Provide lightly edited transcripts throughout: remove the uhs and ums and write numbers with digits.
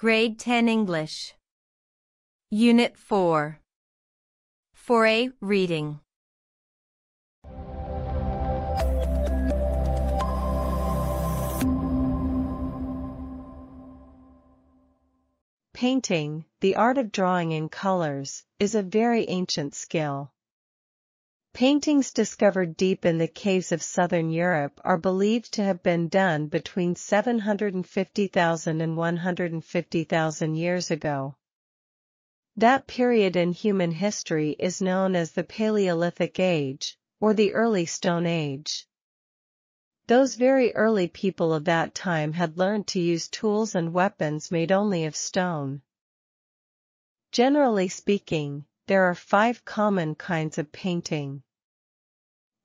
Grade 10 English. Unit 4. 4A Reading. Painting, the art of drawing in colors, is a very ancient skill. Paintings discovered deep in the caves of southern Europe are believed to have been done between 750,000 and 150,000 years ago. That period in human history is known as the Paleolithic Age, or the Early Stone Age. Those very early people of that time had learned to use tools and weapons made only of stone. Generally speaking, there are 5 common kinds of painting.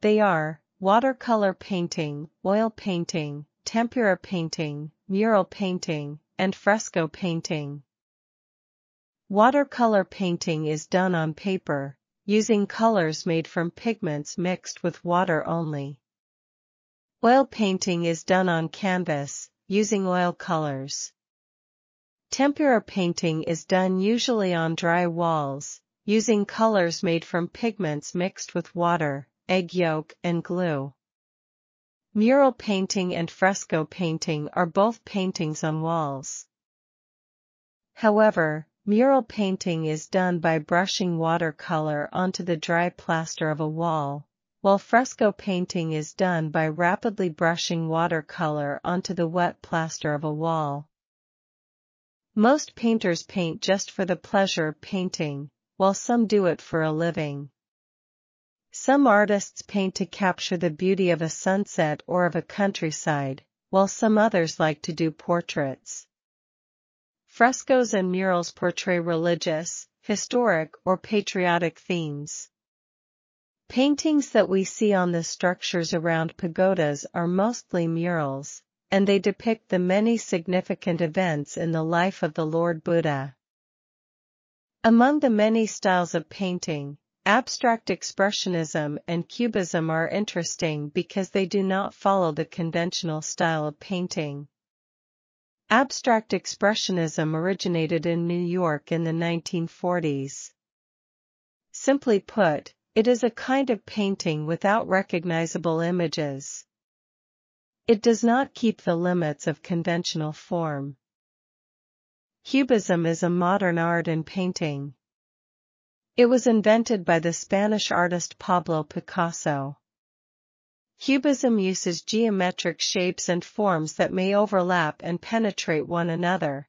They are watercolor painting, oil painting, tempera painting, mural painting, and fresco painting. Watercolor painting is done on paper, using colors made from pigments mixed with water only. Oil painting is done on canvas, using oil colors. Tempera painting is done usually on dry walls, using colors made from pigments mixed with water, egg yolk, and glue. Mural painting and fresco painting are both paintings on walls. However, mural painting is done by brushing watercolor onto the dry plaster of a wall, while fresco painting is done by rapidly brushing watercolor onto the wet plaster of a wall. Most painters paint just for the pleasure of painting, while some do it for a living. Some artists paint to capture the beauty of a sunset or of a countryside, while some others like to do portraits. Frescoes and murals portray religious, historic, or patriotic themes. Paintings that we see on the structures around pagodas are mostly murals, and they depict the many significant events in the life of the Lord Buddha. Among the many styles of painting, abstract expressionism and cubism are interesting because they do not follow the conventional style of painting. Abstract expressionism originated in New York in the 1940s. Simply put, it is a kind of painting without recognizable images. It does not keep the limits of conventional form. Cubism is a modern art in painting. It was invented by the Spanish artist Pablo Picasso. Cubism uses geometric shapes and forms that may overlap and penetrate one another.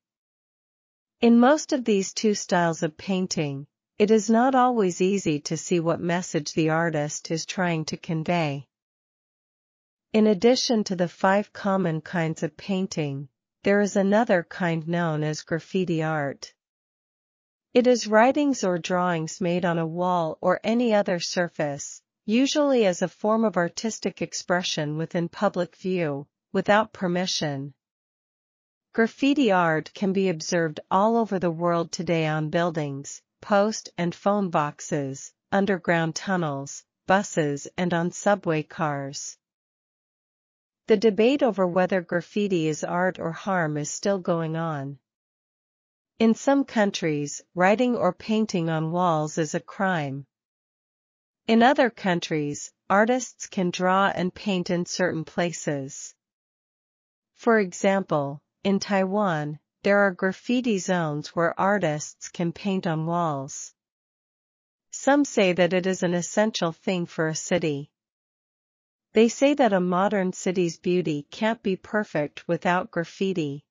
In most of these two styles of painting, it is not always easy to see what message the artist is trying to convey. In addition to the 5 common kinds of painting, there is another kind known as graffiti art. It is writings or drawings made on a wall or any other surface, usually as a form of artistic expression within public view, without permission. Graffiti art can be observed all over the world today on buildings, post and phone boxes, underground tunnels, buses, and on subway cars. The debate over whether graffiti is art or harm is still going on. In some countries, writing or painting on walls is a crime. In other countries, artists can draw and paint in certain places. For example, in Taiwan, there are graffiti zones where artists can paint on walls. Some say that it is an essential thing for a city. They say that a modern city's beauty can't be perfect without graffiti.